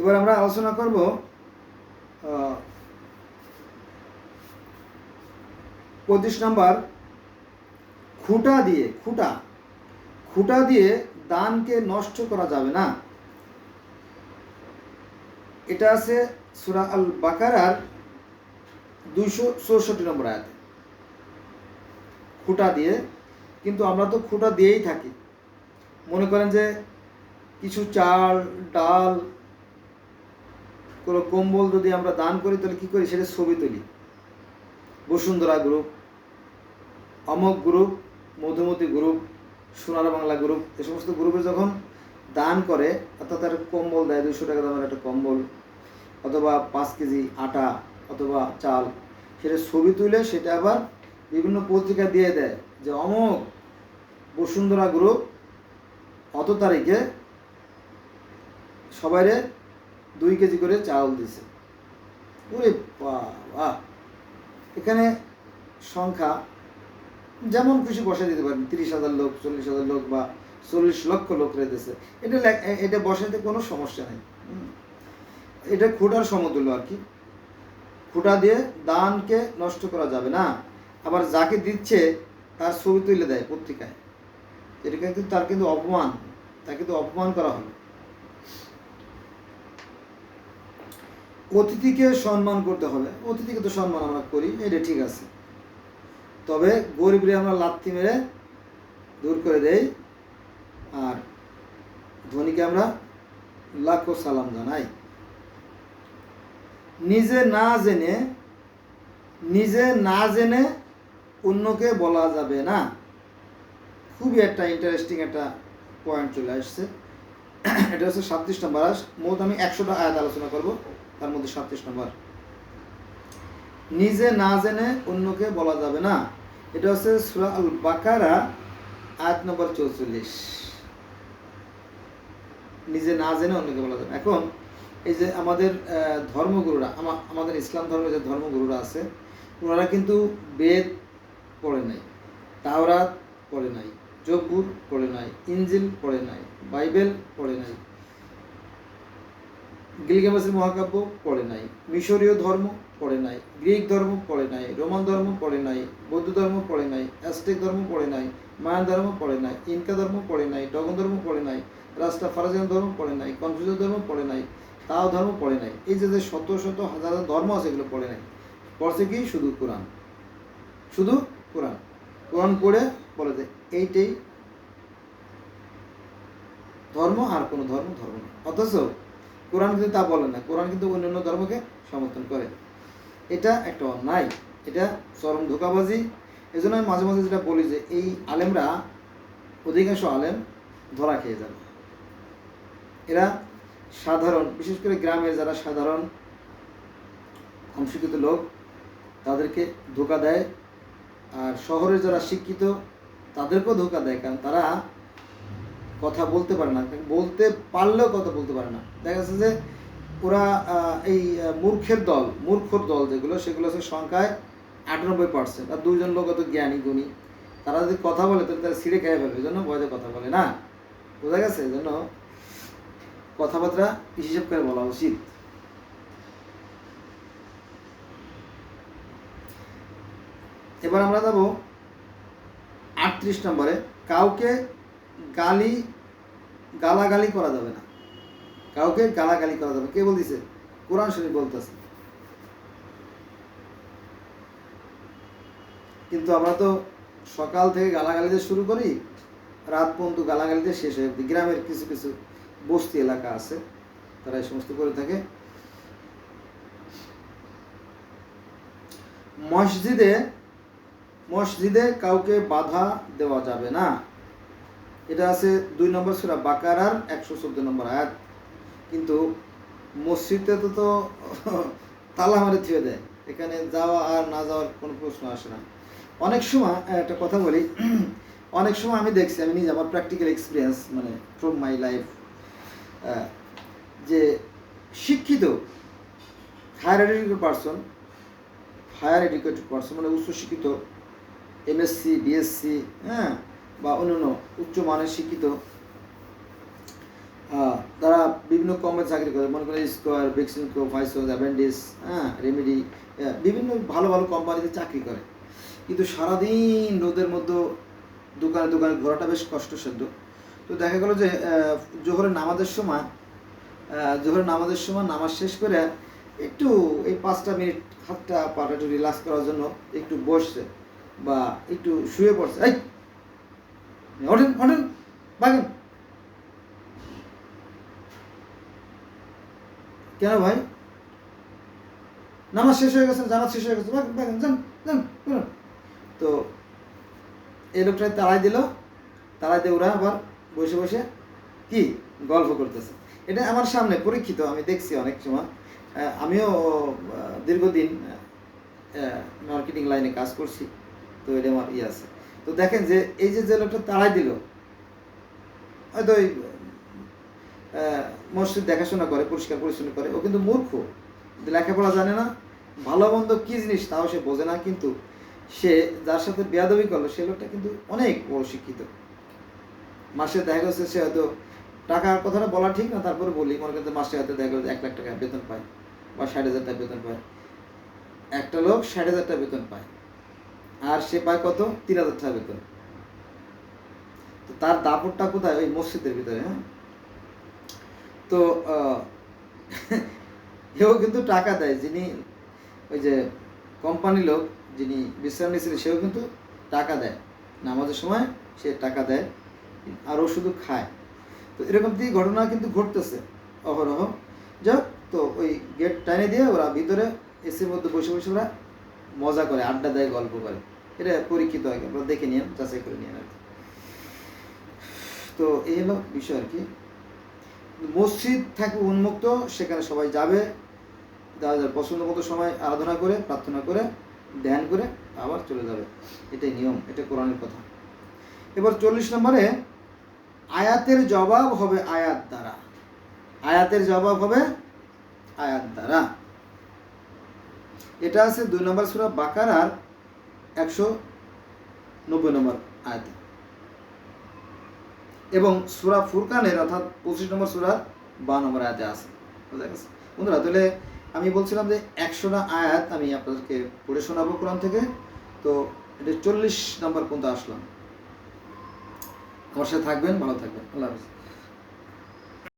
এবার আমরা আলোচনা করব 25 নম্বর, খুঁটা দিয়ে দানকে নষ্ট করা যাবে না। এটা আছে সূরা আল বাকারার 264 নম্বর আয়াতে। খুঁটা দিয়ে, কিন্তু আমরা তো খুঁটা দিয়েই থাকি। মনে করেন যে কিছু চাল ডাল কোনো কম্বল যদি আমরা দান করি, তাহলে কী করি, সেটা ছবি তুলি। বসুন্ধরা গ্রুপ, অমক গ্রুপ, মধুমতি গ্রুপ, সোনার বাংলা গ্রুপ, এ সমস্ত গ্রুপে যখন দান করে, অর্থাৎ তার কম্বল দেয়, 200 টাকা দামের একটা কম্বল অথবা 5 কেজি আটা অথবা চাল, সেটা ছবি তুলে সেটা আবার বিভিন্ন পত্রিকা দিয়ে দেয় যে অমক বসুন্ধরা গ্রুপ অত তারিখে সবাইরে 2 কেজি করে চাউল দিছে। ওরে বাবা, এখানে সংখ্যা যেমন খুশি বসাই দিতে পারেন, 30,000 লোক, 40,000 লোক বা 40 লক্ষ লোক রেখেছে, এটা বসাইতে কোনো সমস্যা নেই। এটা খুঁটার সমতুল্য আর কি। খুঁটা দিয়ে দানকে নষ্ট করা যাবে না। আবার যাকে দিচ্ছে তার ছবি তুলে দেয় পত্রিকায়, এটা কিন্তু তার কিন্তু অপমান, তাকে কিন্তু অপমান করা হলো। অতিথিকে সম্মান করতে হবে, অতিথিকে তো সম্মান আমরা করি, এটা ঠিক আছে। তবে গরিবরে আমরা লাথি মেরে দূর করে দেই, আর ধনীকে আমরা লাখো সালাম জানাই। নিজে না জেনে অন্যকে বলা যাবে না। খুবই একটা ইন্টারেস্টিং একটা পয়েন্ট চলে আসছে। এটা হচ্ছে 37 নম্বর। মোট আমি 100টা আয়াত আলোচনা করব, তার মধ্যে 37 নম্বর, নিজে না জেনে অন্যকে বলা যাবে না। এটা হচ্ছে সূরা আল বাকারা আয়াত নম্বর 44। নিজে না জেনে অন্যকে বলা যাবে। এখন এই যে আমাদের ধর্মগুরুরা, আমাদের ইসলাম ধর্মের যে ধর্মগুরুরা আছে, ওনারা কিন্তু বেদ পড়ে নাই, তাওরাত পড়ে নাই, জবুর পড়ে নাই, ইনজিল পড়ে নাই, বাইবেল পড়ে নাই, গিলগামেশের মহাকাব্য পড়ে নাই, মিশরীয় ধর্ম পড়ে নাই, গ্রিক ধর্ম পড়ে নাই, রোমান ধর্ম পড়ে নাই, বৌদ্ধ ধর্ম পড়ে নাই, অ্যাজটেক ধর্ম পড়ে নাই, মায়ান ধর্ম পড়ে নাই, ইনকা ধর্ম পড়ে নাই, ডগন ধর্ম পড়ে নাই, রাস্টাফারাজিয়ান ধর্ম পড়ে নাই, কনফিউশন ধর্ম পড়ে নাই, তাও ধর্ম পড়ে নাই। এই যে শত শত হাজার ধর্ম আছে, এগুলো পড়ে নাই। পড়ছে কি? শুধু কোরআন। শুধু কোরআন। কোরআন পড়ে বলে যে এইটাই ধর্ম, আর কোনো ধর্ম ধর্ম না। অথচ কোরআন কিন্তু তা বলে না। কোরআন কিন্তু অন্যান্য ধর্মকে সমর্থন করে। এটা একটা অন্যায়, এটা চরম ধোঁকাবাজি। এই জন্য আমি মাঝে মাঝে যেটা বলি যে এই আলেমরা, অধিকাংশ আলেম ধরা খেয়ে যাবে। এরা সাধারণ, বিশেষ করে গ্রামের যারা সাধারণ অংশীকৃত লোক, তাদেরকে ধোঁকা দেয়। আর শহরের যারা শিক্ষিত, তাদেরকেও ধোঁকা দেয়, কারণ তারা কথা বলতে পারে না, বলতে পারলেও কথা বলতে পারে না। দেখা যাচ্ছে যে ওরা এই মূর্খর দল যেগুলো, সেগুলো হচ্ছে সংখ্যায় 98%। আর 2জন লোক অত জ্ঞানী গুণী, তারা যদি কথা বলে তাহলে তারা ছিঁড়ে খেয়ে ফেলবে। এই জন্য ভয়তে কথা বলে না। বোঝা গেছে? এই জন্য কথাবার্তা হিসেব করে বলা উচিত। এবার আমরা যাবো 38 নম্বরে। কাউকে গালাগালি করা যাবে না। কাউকে গালাগালি করা যাবে। কে বলতেছে? কোরআন শরীফ বলতেছে। কিন্তু আমরা তো সকাল থেকে গালাগালিতে শুরু করি, রাত পর্যন্ত গালাগালিতে শেষ হয়ে যায়। গ্রামের কিছু কিছু বস্তি এলাকা আছে, তারা এই সমস্ত করে থাকে। মসজিদে কাউকে বাধা দেওয়া যাবে না। এটা আছে 2 নম্বর সূরা বাকারার 114 নম্বর আয়াত। কিন্তু মসজিদে তো তালা মারে থুয়ে দেয়, এখানে যাওয়া আর না যাওয়ার কোনো প্রশ্ন আসে না। অনেক সময় একটা কথা বলি, অনেক সময় আমি দেখছি, আমি নিজে আমার প্র্যাকটিক্যাল এক্সপিরিয়েন্স, মানে ফ্রম মাই লাইফ, যে শিক্ষিত হায়ার এডুকেটেড পারসন, মানে উচ্চশিক্ষিত, এমএসসি, বিএসসি, হ্যাঁ, বা অন্যান্য উচ্চমানের শিক্ষিত তারা বিভিন্ন কোম্পানি চাকরি করে, মনে করেন স্কোয়ার, বেক্সিমকো, ফাইসোস, অ্যাভেন্ডিস, রেমেডি, বিভিন্ন ভালো ভালো কোম্পানিতে চাকরি করে। কিন্তু সারাদিন রোদের মধ্যে দোকানে দোকানে ঘোরাটা বেশ কষ্টসাধ্য। তো দেখা গেলো যে জোহরের নামাজের সময় নামাজ শেষ করে একটু এই 5টা মিনিট হাতটা পাটা একটু রিল্যাক্স করার জন্য একটু বসছে বা একটু শুয়ে পড়ছে, এই ওঠেন ওঠেন ভাগেন, কেন ভাই? নামাজ শেষ হয়ে গেছে, জামাত শেষ হয়ে গেছে, ভাগেন যান যান। তো এই লোকটা তাড়াই দিয়ে ওরা আবার বসে বসে কি গল্প করতেছে। এটা আমার সামনে পরীক্ষিত, আমি দেখছি অনেক সময়। আমিও দীর্ঘদিন মার্কেটিং লাইনে কাজ করছি, তো এটা আমার আছে। তো দেখেন যে এই যে লোকটা তাড়াই দিল, হয়তো ওই মসজিদ দেখাশোনা করে, পরিষ্কার পরিচ্ছন্ন করে, ও কিন্তু মূর্খ, লেখাপড়া জানে না, ভালো মন্দ কী জিনিস তাও সে বোঝে না। কিন্তু সে যার সাথে বেয়াদবি করলো সে লোকটা কিন্তু অনেক বড় শিক্ষিত। মাসে দেখা গেছে সে হয়তো, টাকার কথাটা বলা ঠিক না, তারপরে বলি, মনে করতে মাসে হয়তো দেখা গেছে 1 লাখ টাকা বেতন পায় বা 60,000 টাকা বেতন পায়। একটা লোক 60,000 টাকা বেতন পায়, আর সে পায় কত? 3,000 টাকা বেতন। তো তার দাপটটা কোথায়? ওই মসজিদের ভিতরে। হ্যাঁ, তো এও কিন্তু টাকা দেয়, যিনি ওই যে কোম্পানির লোক যিনি বিশ্রাম নিয়েছিলেন সেও কিন্তু টাকা দেয়, নামাজের সময় সে টাকা দেয়, আর ও শুধু খায়। তো এরকম দিয়ে ঘটনা কিন্তু ঘটতেছে অহরহ। যাক, তো ওই গেট টাইনে দিয়ে ওরা ভিতরে এসির মধ্যে বসে বসে ওরা মজা করে, আড্ডা দেয়, গল্প করে। এটা পরীক্ষিত হয়, আপনারা দেখে নিন, যাচাই করে নিন আর কি। তো এই হলো বিষয় আর কি। মসজিদ থাকবে উন্মুক্ত, সেখানে সবাই যাবে, যার পছন্দ মতো সময় আরাধনা করে, প্রার্থনা করে, ধ্যান করে আবার চলে যাবে। এটাই নিয়ম, এটা কোরআনের কথা। এবার 40 নম্বরে আয়াতের জবাব হবে আয়াত দ্বারা। আয়াতের জবাব হবে আয়াত দ্বারা। এটা আছে 2 নম্বর সূরা বাকারার 190 নম্বর আয়াতে, এবং সূরা ফুরকানের অর্থাৎ 25 নম্বর সূরার 52 নম্বর আয়াতে আছে। বুঝা গেছে বন্ধুরা? তাহলে আমি বলছিলাম যে 100টা আয়াত আমি আপনাদেরকে পড়ে শোনাবো কোরআন থেকে। তো এটা 40 নম্বর পর্যন্ত আসলাম। আমার সাথে থাকবেন, ভালো থাকবেন, আল্লাহ হাফেজ।